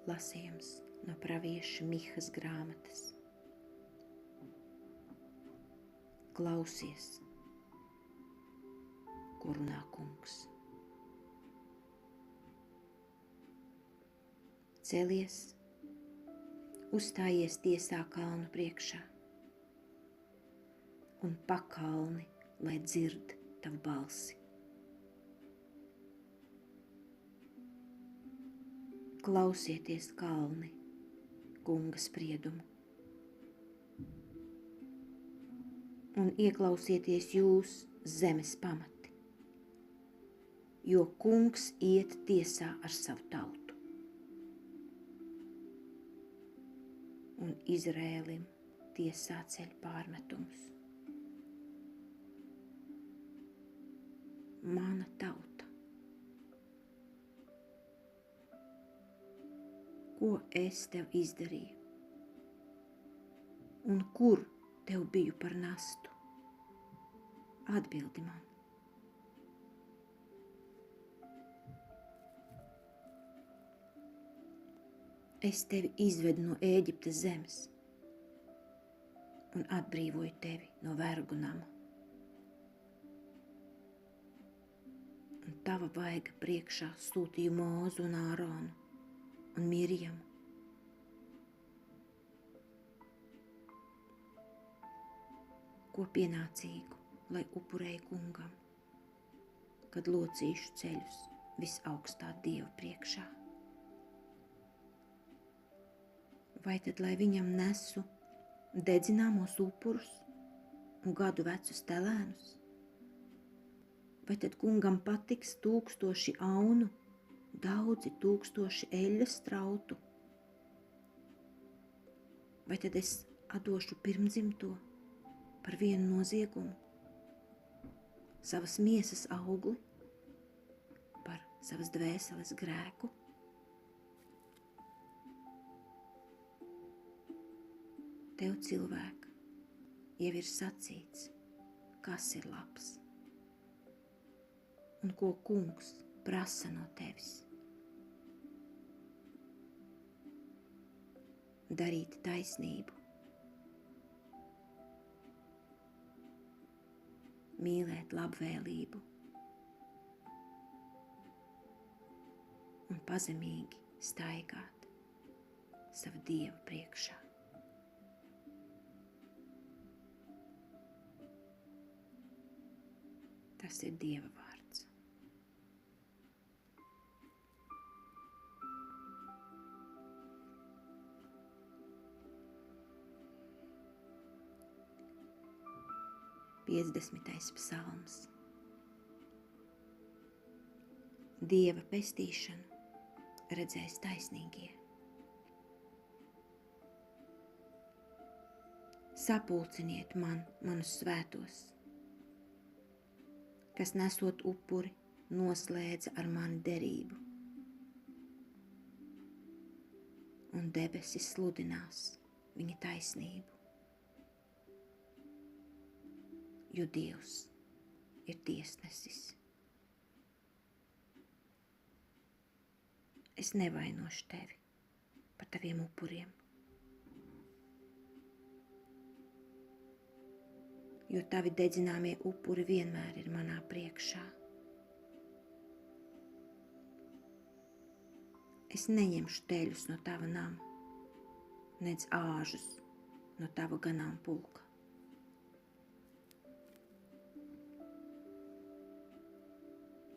Lasījums no pravieša Mihas grāmatas. Klausies, ko runā Kungs. Celies, uzstājies tiesā kalnu priekšā un pakalni, lai dzird tavu balsi. Klausieties, kalni, Kunga spriedumu, un ieklausieties jūs, zemes pamati, jo Kungs iet tiesā ar savu tautu, un Izrēlim tiesā ceļ pārmetumus. Mana tauta, ko es tev izdarīju, un kur tev biju par nastu? Atbildi man. Es tevi izvedu no Ēģiptes zemes un atbrīvoju tevi no vergu nama. Un tava vaiga priekšā sūtīju Mūzu un Āronu un Mirjamu. Ko pienācīgu, lai upurēju Kungam, kad locīšu ceļus visaugstā Dieva priekšā? Vai tad, lai viņam nesu dedzināmos upurus un gadu vecus telēnus? Vai tad Kungam patiks 1000 aunu, daudzi 1000 eļļas strautu? Vai tad es atdošu pirmdzimto par vienu noziegumu, savas miesas augli par savas dvēseles grēku? Tev, cilvēk, jau ir sacīts, kas ir labs un ko Kungs prasa no tevis. Darīt taisnību, mīlēt labvēlību un pazemīgi staigāt savu Dievu priekšā. Tas ir Dieva vārds. Piecdesmitais psalms. Dieva pestīšanu redzēs taisnīgie. Sapulciniet manus svētos, kas nesot upuri noslēdza ar mani derību, un debesis sludinās viņa taisnību, jo Dievs ir tiesnesis. Es nevainošu tevi par taviem upuriem, jo tavi dedzināmie upuri vienmēr ir manā priekšā. Es neņemšu teļus no tava nama, nedz āžus no tava ganāmpulka.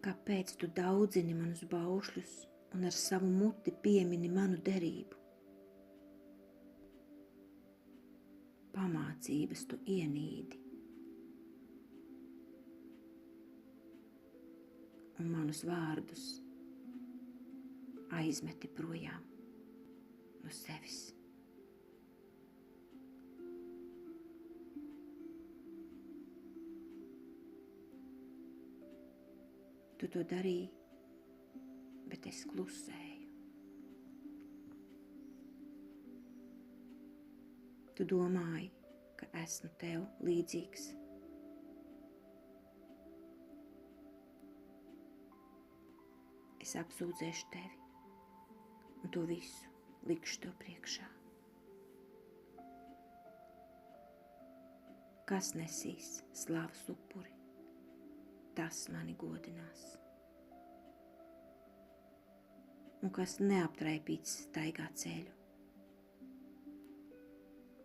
Kāpēc tu daudzini manus baušļus un ar savu muti piemini manu derību? Pamācības tu ienīdi un manus vārdus aizmeti projām no sevis. Tu to darīji, bet es klusēju. Tu domāji, ka esmu tev līdzīgs. Es apsūdzēšu tevi un to visu likšu to priekšā. Kas nesīs slavas upuri, tas mani godinās. Un kas neaptraipīts staigā ceļu,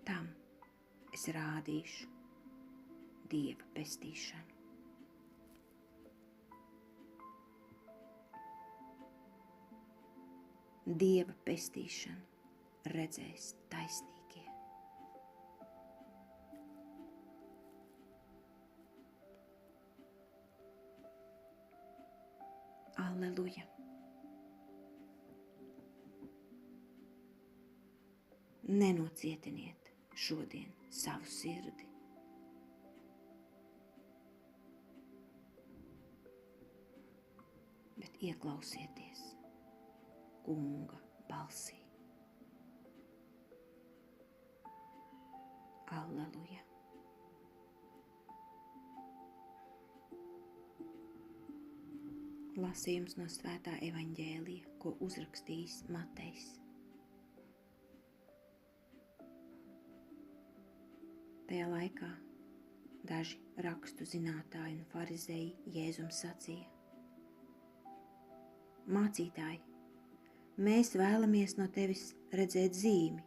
tam es rādīšu Dieva pestīšanu. Dieva pestīšanu redzēs taisnīgie. Alleluja! Nenocietiniet šodien savu sirdi. Bet ieklausieties Kunga balsī. Alleluja! Lasījums no Svētā evaņģēlija, ko uzrakstījis Matejs. Tajā laikā daži rakstu zinātāji un farizēji Jēzum sacīja: Mācītāji, mēs vēlamies no tevis redzēt zīmi.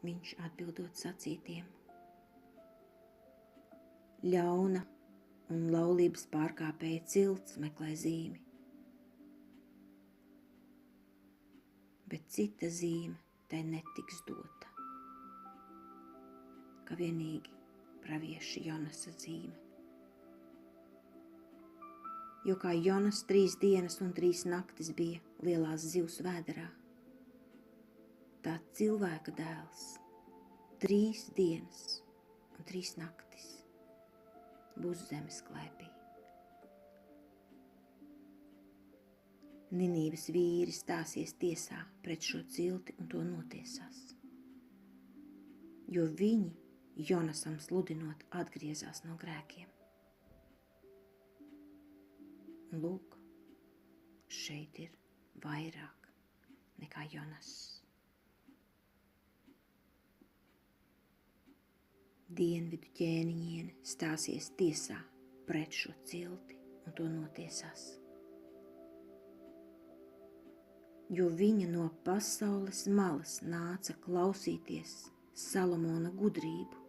Viņš atbildot sacītiem: Ļauna un laulības pārkāpēja cilts meklē zīmi, bet cita zīme tai netiks dota, kā vienīgi pravieša Jonasa zīme. Jo kā Jonas 3 dienas un 3 naktis bija lielās zivs vēderā, tā cilvēka dēls 3 dienas un 3 naktis būs zemes klēpī. Ninīvas vīri stāsies tiesā pret šo cilti un to notiesās, jo viņi Jonasam sludinot atgriezās no grēkiem. Un lūk, šeit ir vairāk nekā Jonas. Dienvidu ķēniņiene stāsies tiesā pret šo cilti un to notiesās, jo viņa no pasaules malas nāca klausīties Salomona gudrību.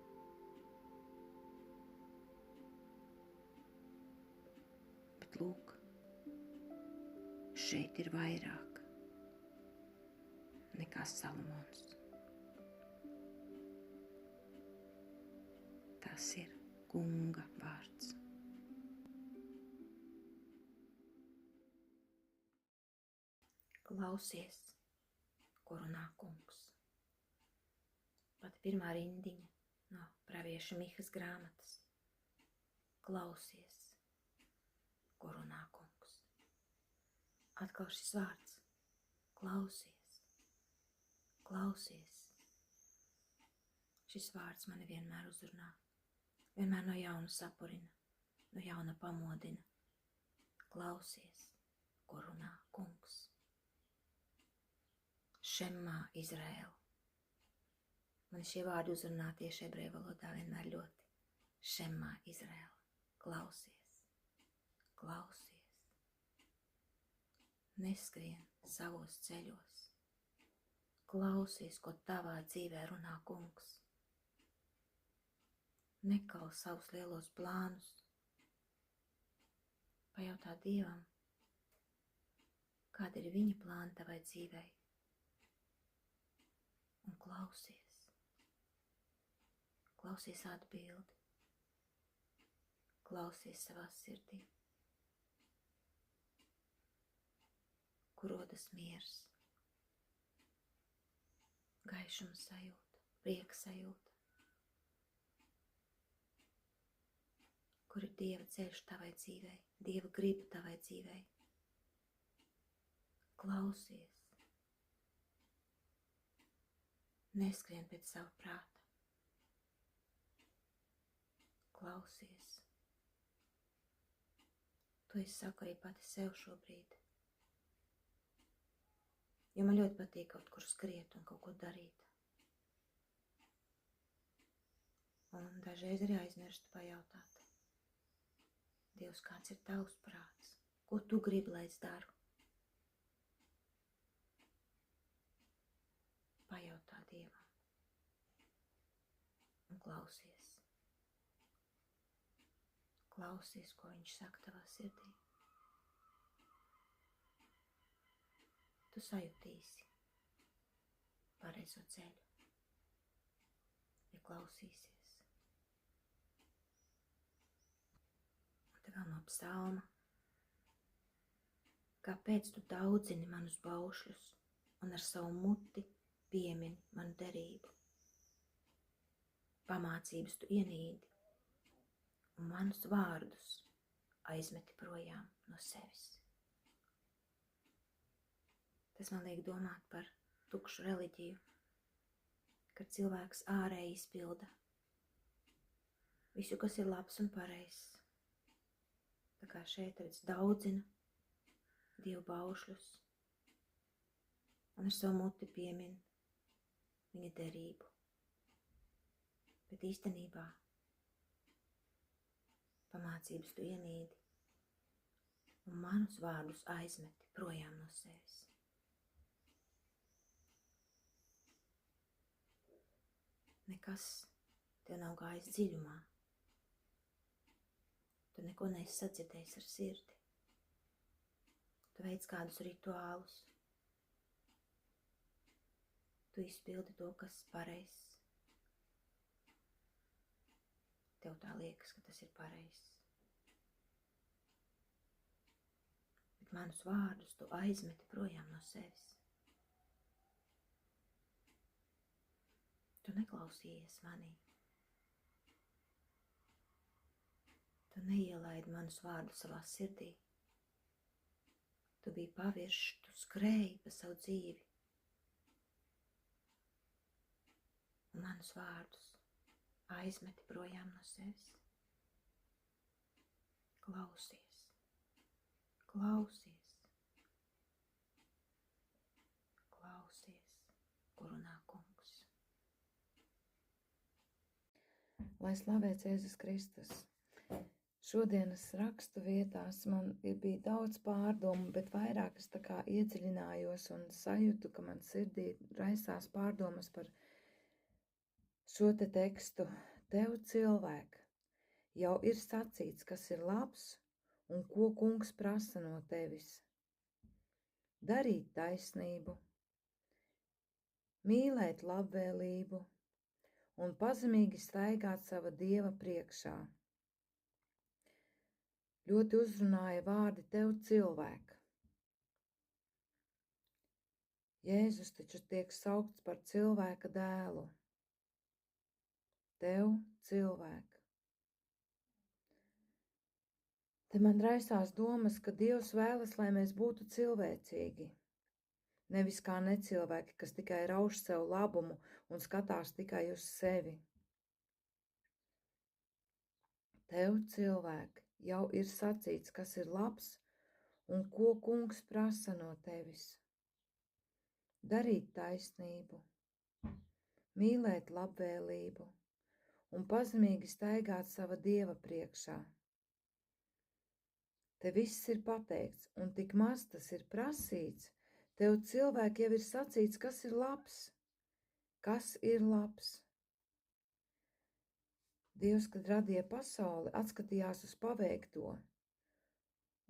Bet lūk, šeit ir vairāk nekā Salomons. Tas ir Kunga vārds. Klausies, ko runā Kungs. Pat pirmā rindiņa no pravieša Mihas grāmatas. Klausies, ko runā Kungs. Atkal šis vārds. Klausies, klausies. Šis vārds mani vienmēr uzrunā. Vienmēr no jauna sapurina, no jauna pamodina. Klausies, ko runā Kungs. Šemmā Izraēla. Man šie vārdi uzrunā tieši ebreju valodā vienmēr ļoti. Šemmā Izraēla. Klausies, klausies. Neskrien savos ceļos. Klausies, ko tavā dzīvē runā Kungs. Nekal savus lielos plānus. Pajautā Dievam, kāda ir viņa plāna tavai dzīvei. Un klausies. Klausies atbildi. Klausies savā sirdī. Kur rodas miers, gaišuma sajūta, prieka sajūta. Kur ir Dieva ceļš tavai dzīvei, Dieva griba tavai dzīvei. Klausies. Neskrien pēc savu prātu. Klausies. To es saku arī pati sev šobrīd. Jo man ļoti patīk kaut kur skriet un kaut ko darīt. Un dažreiz arī aizmirstu pajautāt. Dievs, kāds ir tavs prāts? Ko tu gribi, lai es daru? Pajautā Dievam. Un klausies. Klausies, ko viņš saka tavā sirdī. Tu sajutīsi pareizo ceļu, ja klausīsies. Un te vēl no psalma. Kāpēc tu daudzini manus baušļus un ar savu muti piemini manu derību? Pamācības tu ienīdi un manus vārdus aizmeti projām no sevis. Tas man liek domāt par tukšu reliģiju, kad cilvēks ārēji izpilda visu, kas ir labs un pareizs. Tā kā šeit redz daudzina Dievu baušļus un ar savu muti piemin viņa derību. Bet īstenībā pamācības tu ienīdi un manus vārdus aizmeti projām no sevis. Nekas tev nav gājis dziļumā. Tu neko neesi sadzirdējis ar sirdi. Tu veic kādus rituālus. Tu izpildi to, kas pareizs. Tev tā liekas, ka tas ir pareizs. Bet manus vārdus tu aizmeti projām no sevis. Tu neklausījies manī. Tu neielaidi manus vārdus savā sirdī. Tu biji paviršs, tu skrēji pa savu dzīvi. Un manus vārdus aizmeti projām no sevis. Klausies, klausies, klausies, ko runā Kungs. Lai slavēts Jēzus Kristus. Šodienas rakstu vietās man bija daudz pārdomu, bet vairāk es tā kā iedziļinājos un sajūtu, ka man sirdī raisās pārdomas par šo te tekstu. Tev, cilvēk, jau ir sacīts, kas ir labs un ko Kungs prasa no tevis. Darīt taisnību, mīlēt labvēlību un pazemīgi staigāt sava Dieva priekšā. Ļoti uzrunāja vārdi tev, cilvēk. Jēzus taču tiek saukts par cilvēka dēlu. Tev, cilvēk. Te man raisās domas, ka Dievs vēlas, lai mēs būtu cilvēcīgi. Nevis kā necilvēki, kas tikai rauž sev labumu un skatās tikai uz sevi. Tev, cilvēk, jau ir sacīts, kas ir labs un ko Kungs prasa no tevis. Darīt taisnību, mīlēt labvēlību un pazemīgi staigāt sava Dieva priekšā. Te viss ir pateikts, un tik maz tas ir prasīts. Tev, cilvēki, jau ir sacīts, kas ir labs. Kas ir labs? Dievs, kad radīja pasauli, atskatījās uz paveikto,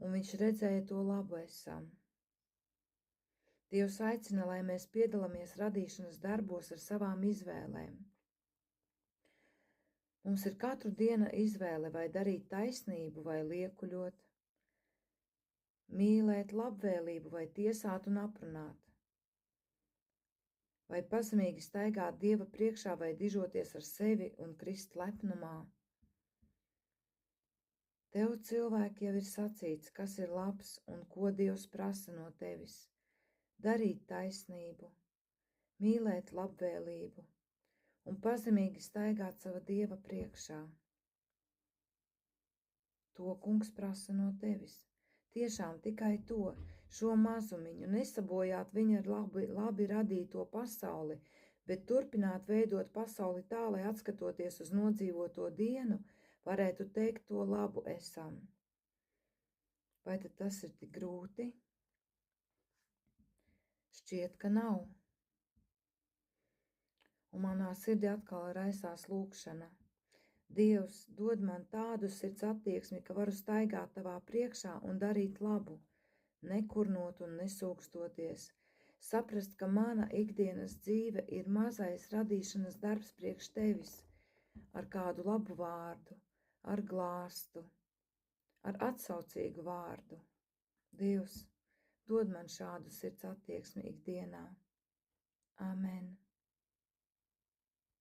un viņš redzēja to labu esam. Dievs aicina, lai mēs piedalāmies radīšanas darbos ar savām izvēlēm. Mums ir katru dienu izvēle vai darīt taisnību vai liekuļot, mīlēt labvēlību vai tiesāt un aprunāt, vai pazemīgi staigāt Dieva priekšā vai dižoties ar sevi un krist lepnumā. Tev, cilvēki, jau ir sacīts, kas ir labs un ko Dievs prasa no tevis. Darīt taisnību, mīlēt labvēlību un pazemīgi staigāt sava Dieva priekšā. To Kungs prasa no tevis. tiešām tikai to, šo mazumiņu, nesabojāt viņa ar labi radīto pasauli, bet turpināt veidot pasauli tā, lai atskatoties uz nodzīvoto dienu, varētu teikt to labu esam. Vai tad tas ir tik grūti? Šķiet, ka nav. Un manā sirdī atkal raisās lūkšana. Dievs, dod man tādu sirds attieksmi, ka varu staigāt tavā priekšā un darīt labu, nekurnot un nesūkstoties, saprast, ka mana ikdienas dzīve ir mazais radīšanas darbs priekš tevis, ar kādu labu vārdu, ar glāstu, ar atsaucīgu vārdu. Dievs, dod man šādu sirds attieksmi ikdienā. Amen.